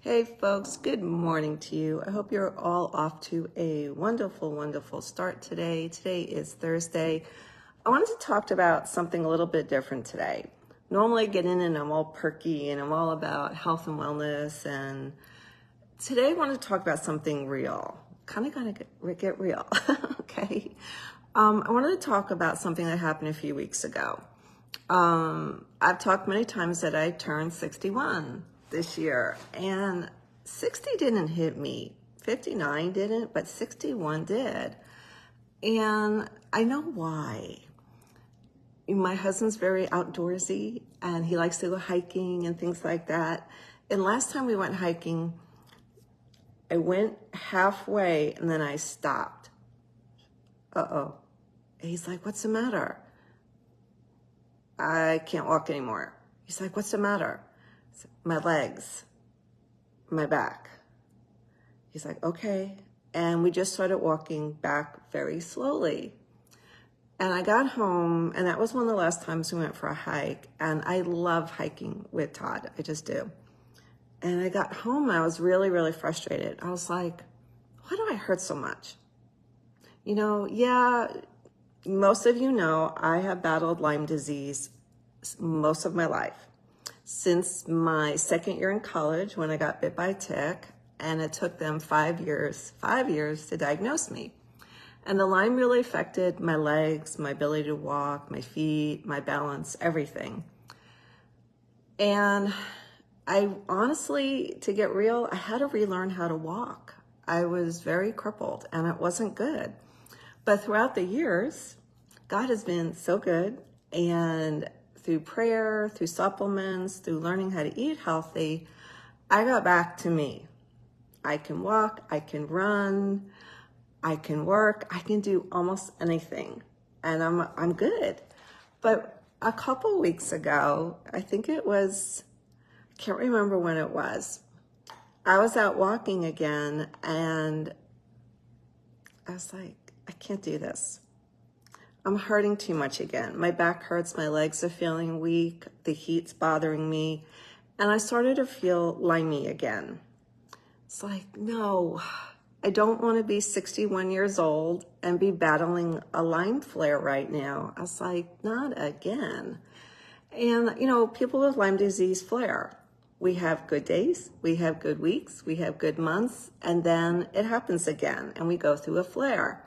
Hey folks, good morning to you. I hope you're all off to a wonderful, wonderful start today. Today is Thursday. I wanted to talk about something a little bit different today. Normally I get in and I'm all perky and I'm all about health and wellness, and today I want to talk about something real. Kind of gonna get real, okay? I wanted to talk about something that happened a few weeks ago. I've talked many times that I turned 61 this year, and 60 didn't hit me. 59 didn't, but 61 did. And I know why. My husband's very outdoorsy and he likes to go hiking and things like that. And last time we went hiking, I went halfway and then I stopped. He's like, "What's the matter?" "I can't walk anymore." He's like, "What's the matter?" "My legs, my back." He's like, "Okay." And we just started walking back very slowly. And I got home, and that was one of the last times we went for a hike. And I love hiking with Todd. I just do. And I got home, and I was really, really frustrated. I was like, why do I hurt so much? Most of you know I have battled Lyme disease most of my life. Since my second year in college, when I got bit by a tick, and it took them 5 years to diagnose me. And the Lyme really affected my legs, my ability to walk, my feet, my balance, everything. And I honestly, to get real, I had to relearn how to walk. I was very crippled and it wasn't good. But throughout the years, God has been so good, and through prayer, through supplements, through learning how to eat healthy, I got back to me. I can walk, I can run, I can work, I can do almost anything, and I'm good. But a couple weeks ago, I think it was, I can't remember when it was, I was out walking again, and I was like, I can't do this. I'm hurting too much again. My back hurts, my legs are feeling weak, the heat's bothering me, and I started to feel limey again. It's like, no, I don't want to be 61 years old and be battling a Lyme flare right now. I was like, not again. And, people with Lyme disease flare. We have good days, we have good weeks, we have good months, and then it happens again, and we go through a flare.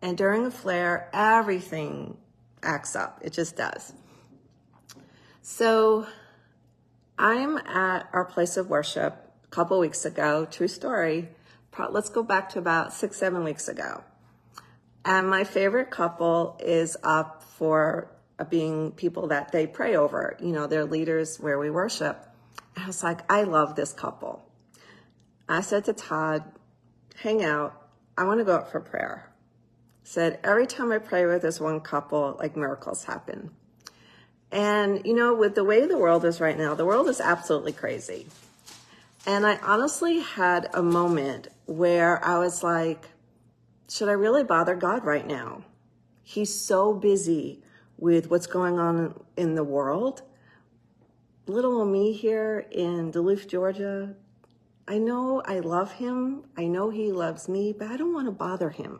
And during a flare, everything acts up. It just does. So I'm at our place of worship a couple weeks ago, true story. Let's go back to about 6-7 weeks ago. And my favorite couple is up for being people that they pray over. They're leaders where we worship. And I was like, I love this couple. I said to Todd, hang out. I want to go up for prayer. Said, every time I pray with this one couple, like miracles happen. And, with the way the world is right now, the world is absolutely crazy. And I honestly had a moment where I was like, should I really bother God right now? He's so busy with what's going on in the world. Little old me here in Duluth, Georgia, I know I love him. I know he loves me, but I don't want to bother him.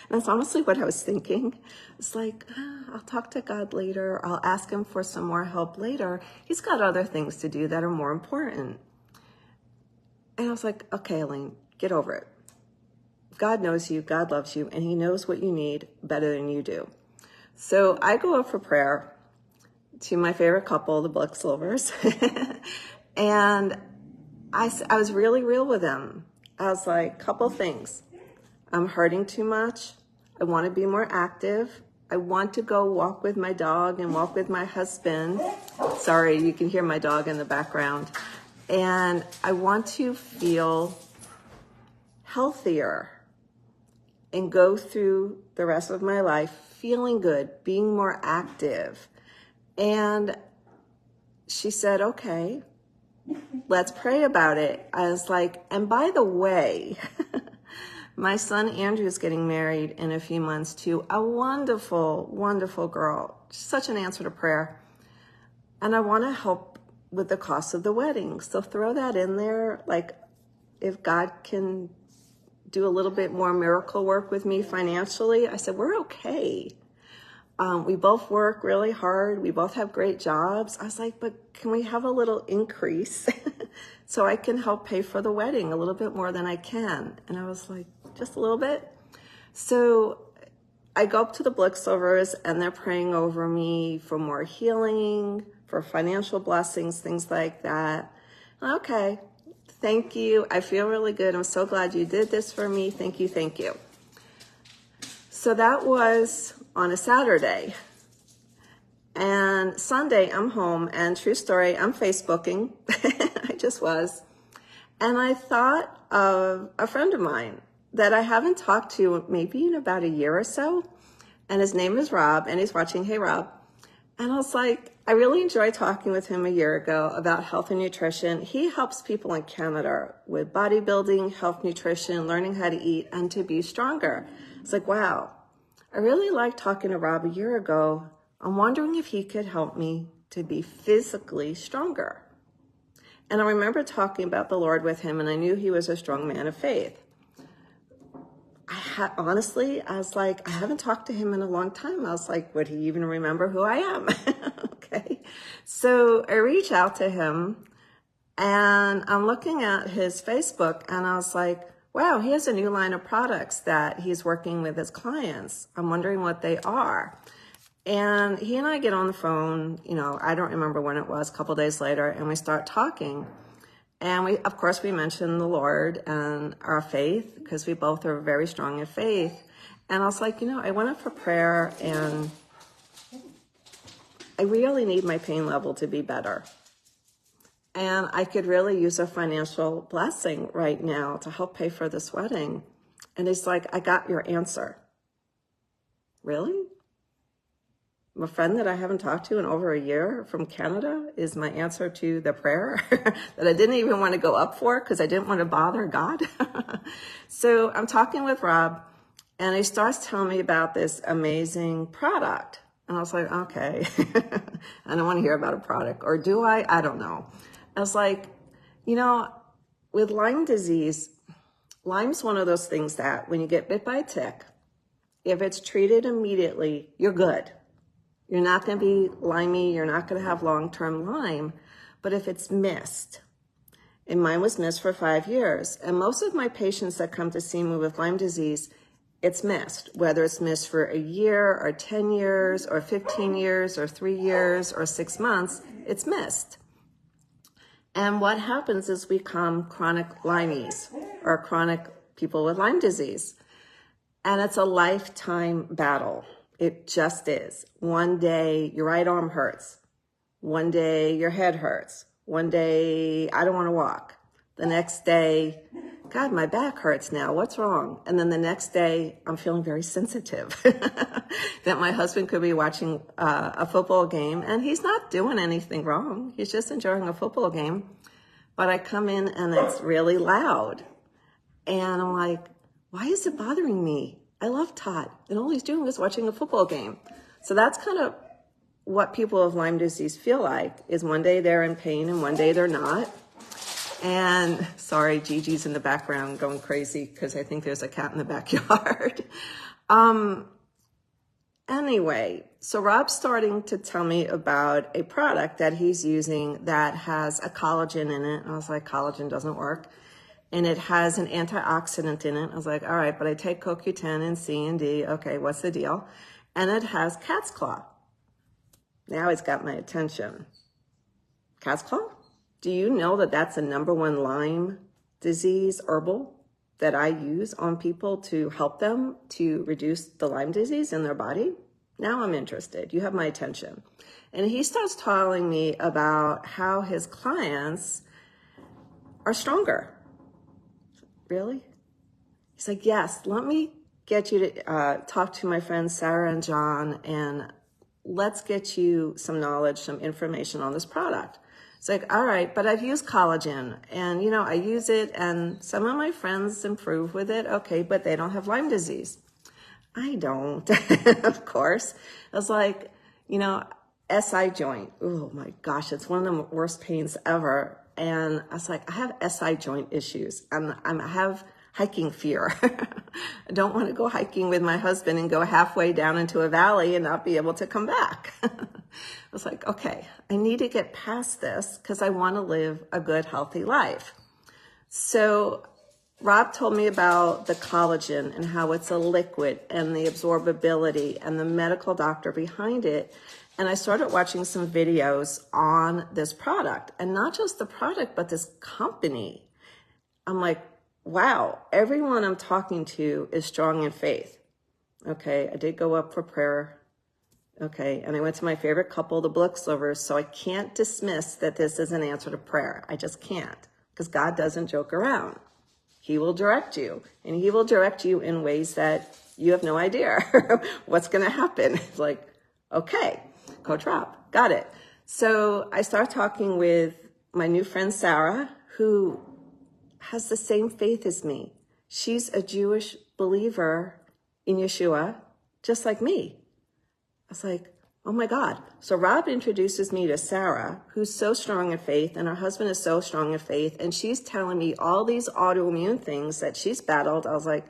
That's honestly what I was thinking. It's like, I'll talk to God later. I'll ask him for some more help later. He's got other things to do that are more important. And I was like, okay, Alane, get over it. God knows you, God loves you, and he knows what you need better than you do. So I go up for prayer to my favorite couple, the Black Silvers, and I was really real with them. I was like, couple things. I'm hurting too much. I want to be more active. I want to go walk with my dog and walk with my husband. Sorry, you can hear my dog in the background. And I want to feel healthier and go through the rest of my life feeling good, being more active. And she said, okay, let's pray about it. I was like, and by the way, my son Andrew is getting married in a few months to a wonderful, wonderful girl. Such an answer to prayer. And I want to help with the cost of the wedding. So throw that in there. Like, if God can do a little bit more miracle work with me financially, I said, we're okay. We both work really hard. We both have great jobs. I was like, but can we have a little increase so I can help pay for the wedding a little bit more than I can? And I was like, just a little bit. So I go up to the Blitzovers and they're praying over me for more healing, for financial blessings, things like that. Okay, thank you. I feel really good. I'm so glad you did this for me. Thank you, thank you. So that was on a Saturday. And Sunday, I'm home, and true story, I'm Facebooking. I just was. And I thought of a friend of mine that I haven't talked to maybe in about a year or so. And his name is Rob, and he's watching. Hey, Rob. And I was like, I really enjoyed talking with him a year ago about health and nutrition. He helps people in Canada with bodybuilding, health, nutrition, learning how to eat, and to be stronger. It's like, wow, I really liked talking to Rob a year ago. I'm wondering if he could help me to be physically stronger. And I remember talking about the Lord with him, and I knew he was a strong man of faith. Honestly, I was like, I haven't talked to him in a long time. I was like, would he even remember who I am? Okay. So I reach out to him, and I'm looking at his Facebook, and I was like, wow, he has a new line of products that he's working with his clients. I'm wondering what they are. And he and I get on the phone, I don't remember when it was, a couple days later, and we start talking. And of course, we mentioned the Lord and our faith, because we both are very strong in faith. And I was like, I went up for prayer, and I really need my pain level to be better. And I could really use a financial blessing right now to help pay for this wedding. And he's like, I got your answer. Really? A friend that I haven't talked to in over a year from Canada is my answer to the prayer that I didn't even want to go up for because I didn't want to bother God. So I'm talking with Rob, and he starts telling me about this amazing product. And I was like, okay, I don't want to hear about a product. Or do I? I don't know. I was like, with Lyme disease, Lyme's one of those things that when you get bit by a tick, if it's treated immediately, you're good. You're not going to be limey. You're not going to have long-term Lyme. But if it's missed, and mine was missed for 5 years, and most of my patients that come to see me with Lyme disease, it's missed, whether it's missed for a year or 10 years or 15 years or 3 years or 6 months, it's missed. And what happens is we become chronic Lymies, or chronic people with Lyme disease. And it's a lifetime battle. It just is. One day your right arm hurts. One day your head hurts. One day I don't want to walk. The next day, God, my back hurts now. What's wrong? And then the next day I'm feeling very sensitive that my husband could be watching a football game, and he's not doing anything wrong. He's just enjoying a football game. But I come in and it's really loud. And I'm like, why is it bothering me? I love Todd, and all he's doing is watching a football game. So that's kind of what people with Lyme disease feel like, is one day they're in pain and one day they're not. And sorry, Gigi's in the background going crazy because I think there's a cat in the backyard. Anyway, so Rob's starting to tell me about a product that he's using that has a collagen in it. And I was like, collagen doesn't work. And it has an antioxidant in it. I was like, all right, but I take CoQ10 and C and D. Okay, what's the deal? And it has cat's claw. Now it's got my attention. Cat's claw? Do you know that that's the #1 Lyme disease herbal that I use on people to help them to reduce the Lyme disease in their body? Now I'm interested. You have my attention. And he starts telling me about how his clients are stronger. Really? He's like, yes, let me get you to talk to my friends Sarah and John, and let's get you some knowledge, some information on this product. It's like, all right, but I've used collagen, and I use it, and some of my friends improve with it. Okay, but they don't have Lyme disease. I don't, of course. I was like, SI joint. Oh my gosh, it's one of the worst pains ever. And I was like, I have SI joint issues, and I have hiking fear. I don't want to go hiking with my husband and go halfway down into a valley and not be able to come back. I was like, okay, I need to get past this because I want to live a good, healthy life. So Rob told me about the collagen and how it's a liquid and the absorbability and the medical doctor behind it. And I started watching some videos on this product, and not just the product, but this company. I'm like, wow, everyone I'm talking to is strong in faith. Okay, I did go up for prayer. Okay, and I went to my favorite couple, the Blitzlovers, so I can't dismiss that this is an answer to prayer. I just can't, because God doesn't joke around. He will direct you, and he will direct you in ways that you have no idea what's going to happen. It's like, okay, Coach Rob, got it. So I start talking with my new friend, Sarah, who has the same faith as me. She's a Jewish believer in Yeshua, just like me. I was like, oh my God. So Rob introduces me to Sarah, who's so strong in faith, and her husband is so strong in faith, and she's telling me all these autoimmune things that she's battled. I was like,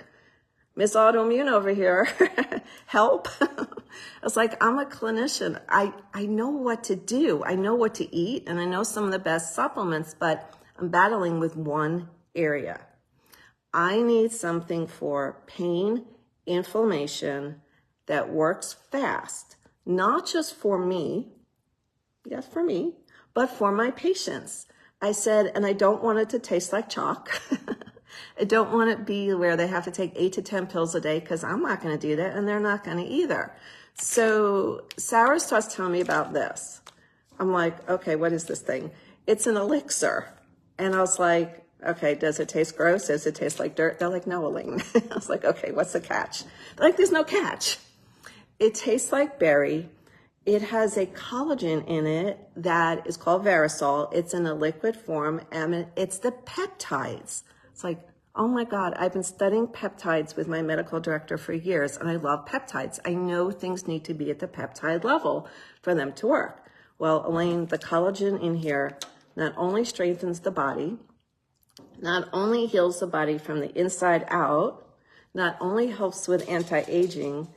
Miss Autoimmune over here, help. I was like, I'm a clinician. I know what to do. I know what to eat, and I know some of the best supplements, but I'm battling with one area. I need something for pain, inflammation that works fast, not just for me, yes, for me, but for my patients. I said, and I don't want it to taste like chalk. I don't want it to be where they have to take 8 to 10 pills a day, because I'm not going to do that, and they're not going to either. So Sarah starts telling me about this. I'm like, okay, what is this thing? It's an elixir. And I was like, okay, does it taste gross? Does it taste like dirt? They're like, no, Alane. I was like, okay, what's the catch? They're like, there's no catch. It tastes like berry. It has a collagen in it that is called Verisol. It's in a liquid form, and it's the peptides. It's like, oh my God, I've been studying peptides with my medical director for years, and I love peptides. I know things need to be at the peptide level for them to work. Well, Alane, the collagen in here not only strengthens the body, not only heals the body from the inside out, not only helps with anti-aging,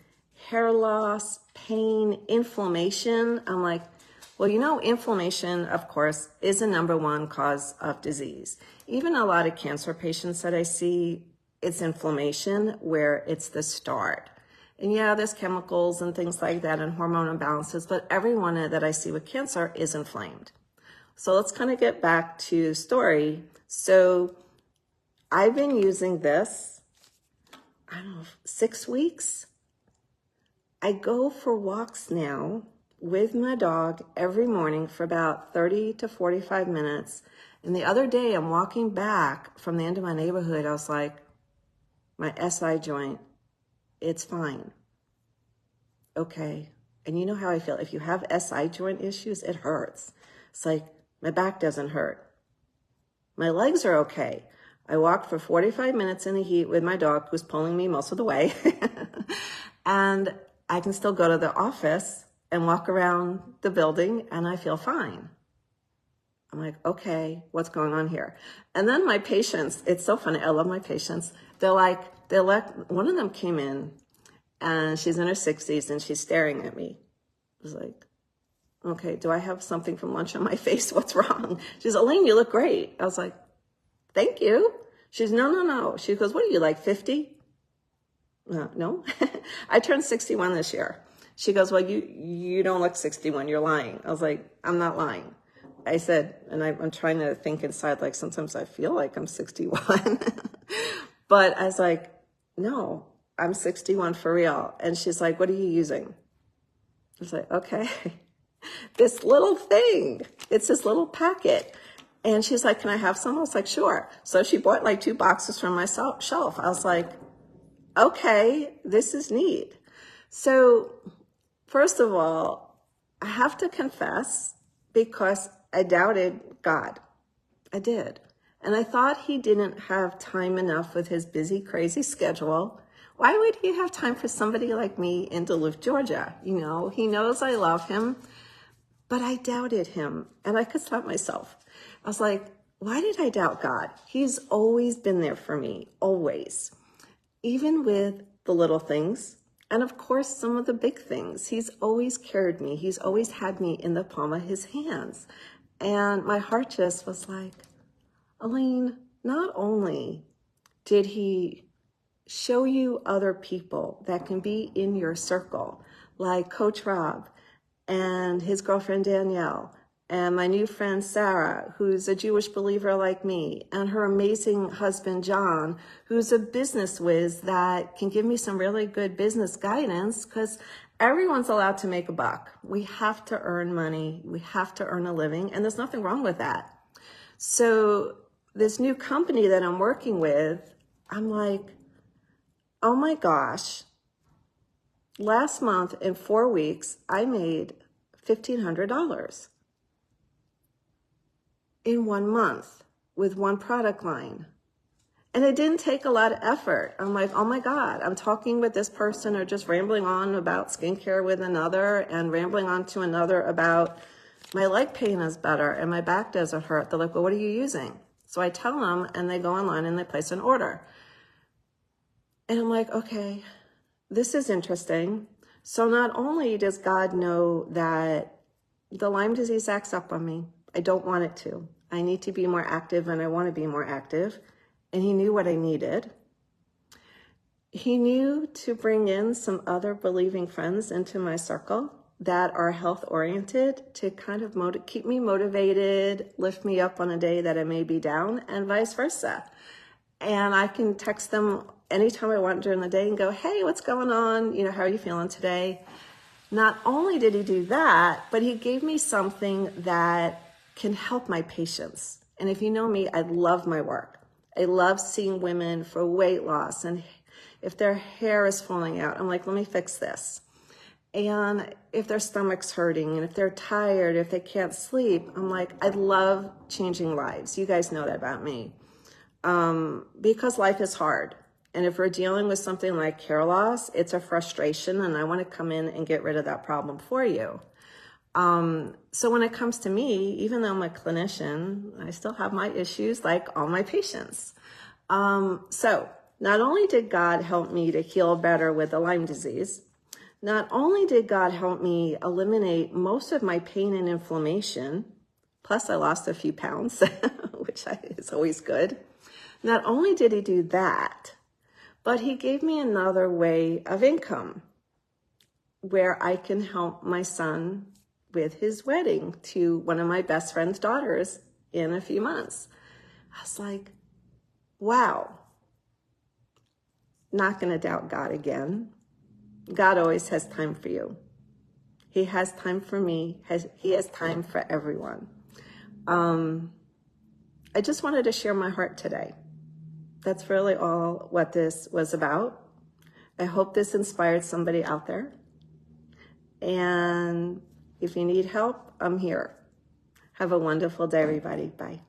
hair loss, pain, inflammation. I'm like, well, you know, inflammation, of course, is the #1 cause of disease. Even a lot of cancer patients that I see, it's inflammation where it's the start. And yeah, there's chemicals and things like that and hormone imbalances, but everyone that I see with cancer is inflamed. So let's kind of get back to the story. So I've been using this, I don't know, 6 weeks. I go for walks now with my dog every morning for about 30 to 45 minutes. And the other day I'm walking back from the end of my neighborhood. I was like, my SI joint, it's fine. Okay. And you know how I feel. If you have SI joint issues, it hurts. It's like, my back doesn't hurt. My legs are okay. I walked for 45 minutes in the heat with my dog, who's pulling me most of the way. And I can still go to the office and walk around the building, and I feel fine. I'm like, okay, what's going on here? And then my patients, it's so funny. I love my patients. They're like, one of them came in, and she's in her 60s, and she's staring at me. I was like, okay, do I have something from lunch on my face? What's wrong? She's, Alane, you look great. I was like, thank you. She's, no. She goes, what are you, like 50? No. I turned 61 this year. She goes, well, you don't look 61. You're lying. I was like, I'm not lying. I said, and I'm trying to think inside, like sometimes I feel like I'm 61. But I was like, no, I'm 61 for real. And she's like, what are you using? I was like, okay. This little thing, it's this little packet. And she's like, can I have some? I was like, sure. So she bought like 2 boxes from my shelf. I was like, okay, this is neat. So first of all, I have to confess, because I doubted God. I did. And I thought he didn't have time enough with his busy, crazy schedule. Why would he have time for somebody like me in Duluth, Georgia? You know, he knows I love him. But I doubted him, and I could stop myself. I was like, why did I doubt God? He's always been there for me, always. Even with the little things, and of course, some of the big things. He's always carried me. He's always had me in the palm of his hands. And my heart just was like, Alane, not only did he show you other people that can be in your circle, like Coach Rob and his girlfriend Danielle, and my new friend Sarah, who's a Jewish believer like me, and her amazing husband John, who's a business whiz that can give me some really good business guidance, because everyone's allowed to make a buck. We have to earn money. We have to earn a living, and there's nothing wrong with that. So this new company that I'm working with, I'm like, oh my gosh, last month in 4 weeks, I made $1,500 in 1 month with one product line. And it didn't take a lot of effort. I'm like, oh my God, I'm talking with this person or just rambling on about skincare with another and rambling on to another about my leg pain is better and my back doesn't hurt. They're like, well, what are you using? So I tell them and they go online and they place an order. And I'm like, okay, this is interesting. So not only does God know that the Lyme disease acts up on me, I don't want it to. I need to be more active and I want to be more active. And he knew what I needed. He knew to bring in some other believing friends into my circle that are health oriented to kind of keep me motivated, lift me up on a day that I may be down, and vice versa. And I can text them anytime I want during the day and go, hey, what's going on? You know, how are you feeling today? Not only did he do that, but he gave me something that can help my patients. And if you know me, I love my work. I love seeing women for weight loss. And if their hair is falling out, I'm like, let me fix this. And if their stomach's hurting, and if they're tired, if they can't sleep, I'm like, I love changing lives. You guys know that about me. Because life is hard. And if we're dealing with something like hair loss, it's a frustration, and I want to come in and get rid of that problem for you. So when it comes to me, even though I'm a clinician, I still have my issues like all my patients. So not only did God help me to heal better with the Lyme disease, not only did God help me eliminate most of my pain and inflammation, plus I lost a few pounds, which is always good. Not only did he do that, but he gave me another way of income where I can help my son with his wedding to one of my best friend's daughters in a few months. I was like, wow, not going to doubt God again. God always has time for you. He has time for me. He has time for everyone. I just wanted to share my heart today. That's really all what this was about. I hope this inspired somebody out there. And if you need help, I'm here. Have a wonderful day, everybody. Bye.